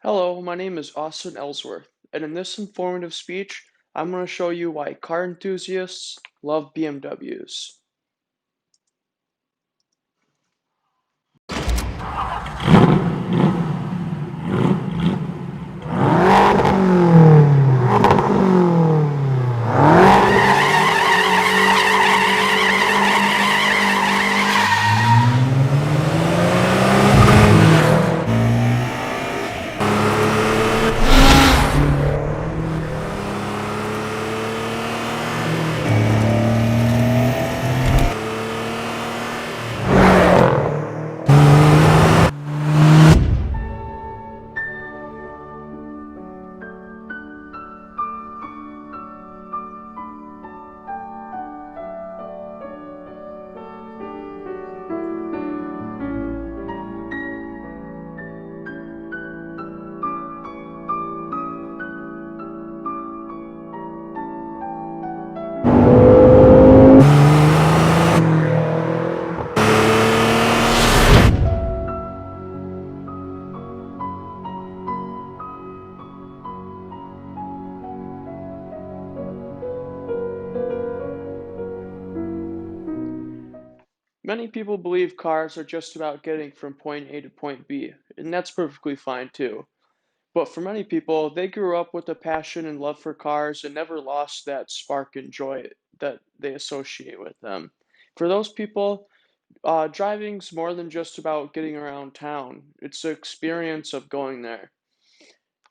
Hello, my name is Austin Ellsworth, and in this informative speech, I'm going to show you why car enthusiasts love BMWs. Many people believe cars are just about getting from point A to point B, and that's perfectly fine too. But for many people, they grew up with a passion and love for cars and never lost that spark and joy that they associate with them. For those people, driving's more than just about getting around town. It's the experience of going there.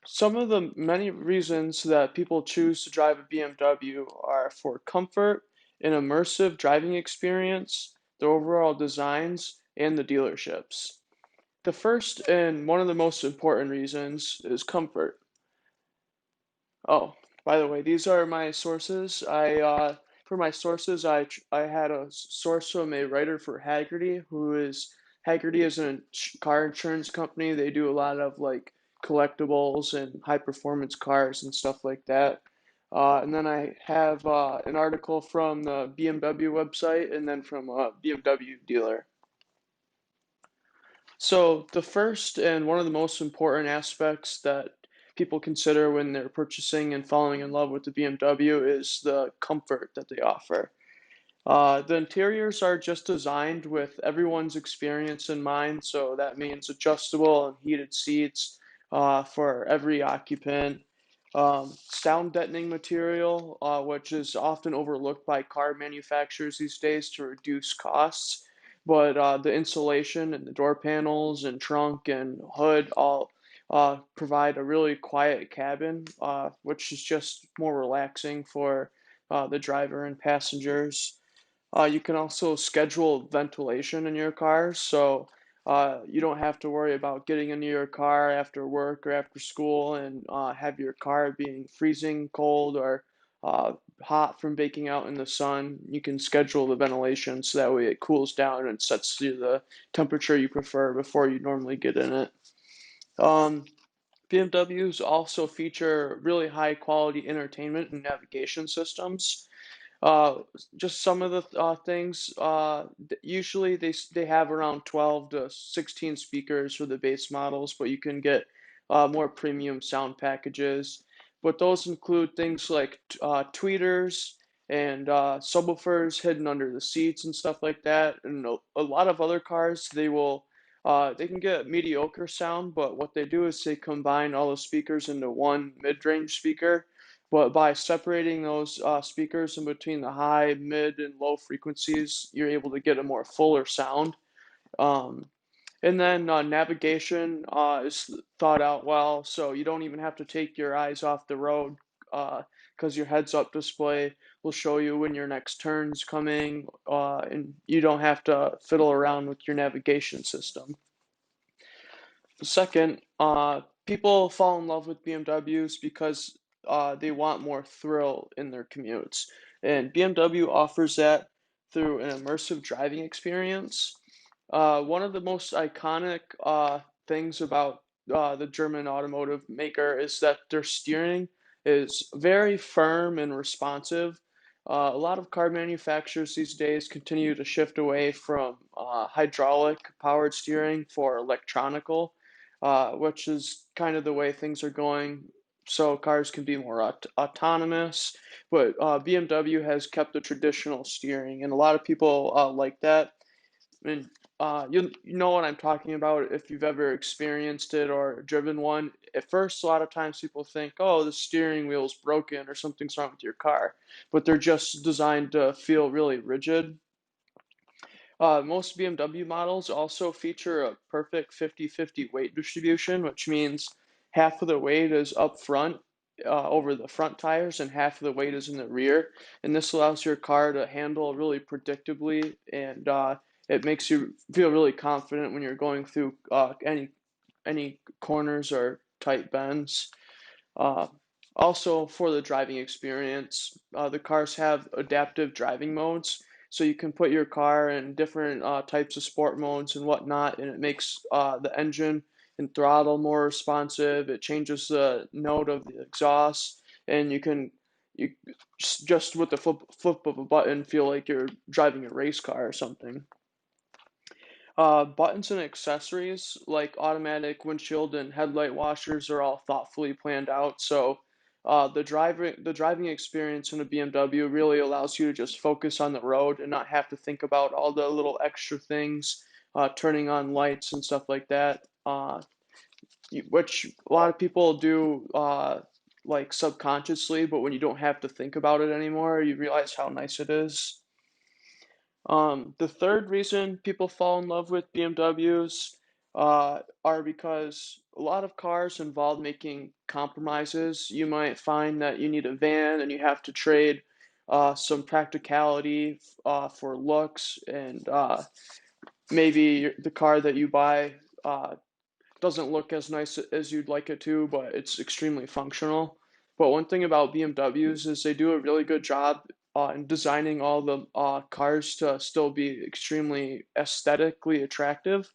Some of the many reasons that people choose to drive a BMW are for comfort, an immersive driving experience, the overall designs, and the dealerships. The first and one of the most important reasons is comfort. Oh, by the way, these are my sources. For my sources, I had a source from a writer for Haggerty, Haggerty is a car insurance company. They do a lot of like collectibles and high performance cars and stuff like that. And then I have an article from the BMW website, and then from a BMW dealer. So the first and one of the most important aspects that people consider when they're purchasing and falling in love with the BMW is the comfort that they offer. The interiors are just designed with everyone's experience in mind, so that means adjustable and heated seats for every occupant. Sound deadening material, which is often overlooked by car manufacturers these days to reduce costs, but the insulation and the door panels and trunk and hood all provide a really quiet cabin, which is just more relaxing for the driver and passengers. You can also schedule ventilation in your car, so you don't have to worry about getting into your car after work or after school and have your car being freezing cold or uh, hot from baking out in the sun. You can schedule the ventilation so that way it cools down and sets to the temperature you prefer before you normally get in it. Um, BMWs also feature really high quality entertainment and navigation systems. Uh, just some of the things. Usually they have around 12 to 16 speakers for the base models, but you can get more premium sound packages. But those include things like tweeters and subwoofers hidden under the seats and stuff like that. And a lot of other cars, they can get mediocre sound, but what they do is they combine all the speakers into one mid-range speaker, but by separating those speakers in between the high, mid, and low frequencies, you're able to get a more fuller sound. Um, and then navigation is thought out well, so you don't even have to take your eyes off the road because your heads-up display will show you when your next turn's coming, and you don't have to fiddle around with your navigation system. Second, people fall in love with BMWs because they want more thrill in their commutes. And BMW offers that through an immersive driving experience. One of the most iconic things about the German automotive maker is that their steering is very firm and responsive. A lot of car manufacturers these days continue to shift away from hydraulic powered steering for electronical. which is kind of the way things are going. So cars can be more autonomous, but BMW has kept the traditional steering, and a lot of people like that. And you know what I'm talking about if you've ever experienced it or driven one. At first, a lot of times people think, oh, the steering wheel's broken or something's wrong with your car, but they're just designed to feel really rigid. Most BMW models also feature a perfect 50-50 weight distribution, which means half of the weight is up front over the front tires and half of the weight is in the rear. And this allows your car to handle really predictably, and it makes you feel really confident when you're going through any corners or tight bends. Uh, Also, for the driving experience, the cars have adaptive driving modes, so you can put your car in different types of sport modes and whatnot, and it makes the engine and throttle more responsive. It changes the note of the exhaust, and you just with the flip of a button feel like you're driving a race car or something. Buttons and accessories like automatic windshield and headlight washers are all thoughtfully planned out. So the driving experience in a BMW really allows you to just focus on the road and not have to think about all the little extra things, turning on lights and stuff like that, which a lot of people do like subconsciously, but when you don't have to think about it anymore, you realize how nice it is. The third reason people fall in love with BMWs are because a lot of cars involve making compromises. You might find that you need a van and you have to trade some practicality for looks, and maybe the car that you buy doesn't look as nice as you'd like it to, but it's extremely functional. But one thing about BMWs is they do a really good job in designing all the cars to still be extremely aesthetically attractive.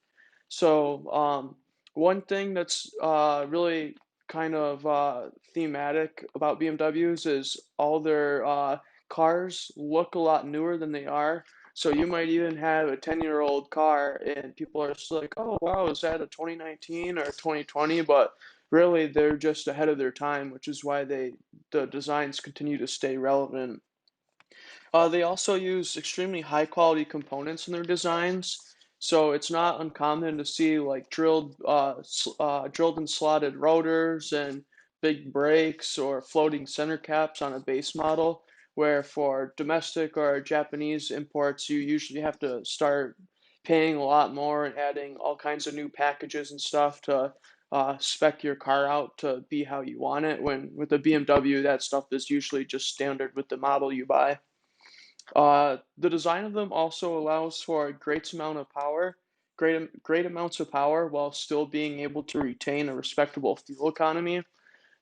So one thing that's really kind of thematic about BMWs is all their cars look a lot newer than they are. So you might even have a 10-year-old car and people are just like, oh, wow, is that a 2019 or 2020? But really, they're just ahead of their time, which is why the designs continue to stay relevant. They also use extremely high quality components in their designs, so it's not uncommon to see like drilled and slotted rotors and big brakes or floating center caps on a base model, where for domestic or Japanese imports, you usually have to start paying a lot more and adding all kinds of new packages and stuff to spec your car out to be how you want it. When with a BMW, that stuff is usually just standard with the model you buy. The design of them also allows for a great amount of power, great amounts of power while still being able to retain a respectable fuel economy.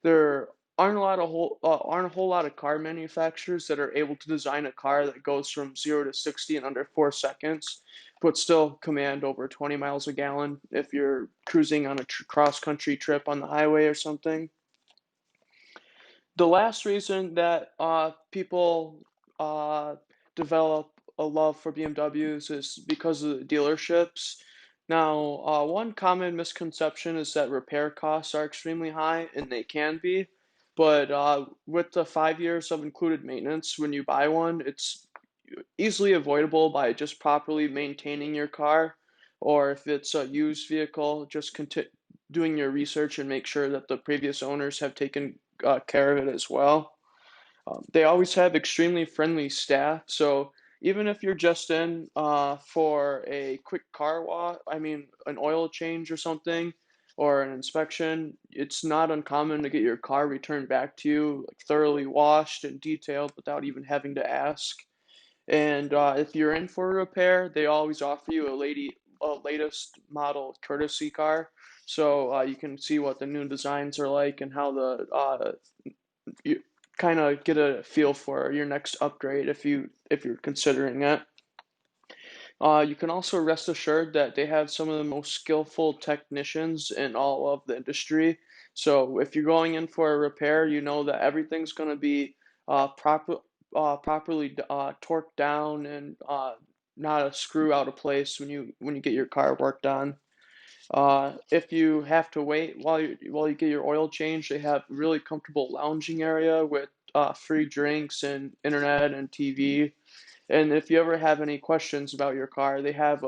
There aren't a whole lot of car manufacturers that are able to design a car that goes from 0 to 60 in under 4 seconds, but still command over 20 miles a gallon if you're cruising on a cross-country trip on the highway or something. The last reason that people uh, develop a love for BMWs is because of the dealerships. Now, one common misconception is that repair costs are extremely high, and they can be, but with the 5 years of included maintenance when you buy one, it's easily avoidable by just properly maintaining your car, or if it's a used vehicle, just doing your research and make sure that the previous owners have taken care of it as well. They always have extremely friendly staff, so even if you're just in for a quick car wash, I mean, an oil change or something, or an inspection, it's not uncommon to get your car returned back to you, like thoroughly washed and detailed without even having to ask. And if you're in for a repair, they always offer you a latest model courtesy car, so you can see what the new designs are like and how the you kind of get a feel for your next upgrade if you're considering it. You can also rest assured that they have some of the most skillful technicians in all of the industry. So if you're going in for a repair, you know that everything's going to be properly torqued down and not a screw out of place when you get your car worked on. If you have to wait while you get your oil change, they have a really comfortable lounging area with free drinks and internet and TV. And if you ever have any questions about your car, they have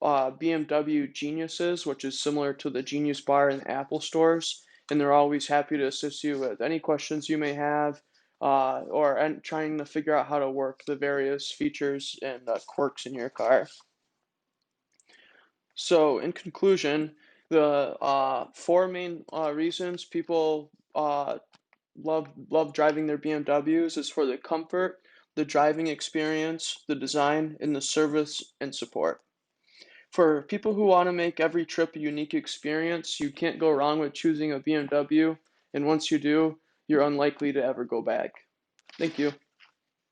BMW Geniuses, which is similar to the Genius Bar in Apple stores, and they're always happy to assist you with any questions you may have, or and trying to figure out how to work the various features and quirks in your car. So, in conclusion, the four main reasons people love driving their BMWs is for the comfort, the driving experience, the design, and the service and support. For people who want to make every trip a unique experience, you can't go wrong with choosing a BMW, and once you do, you're unlikely to ever go back. Thank you.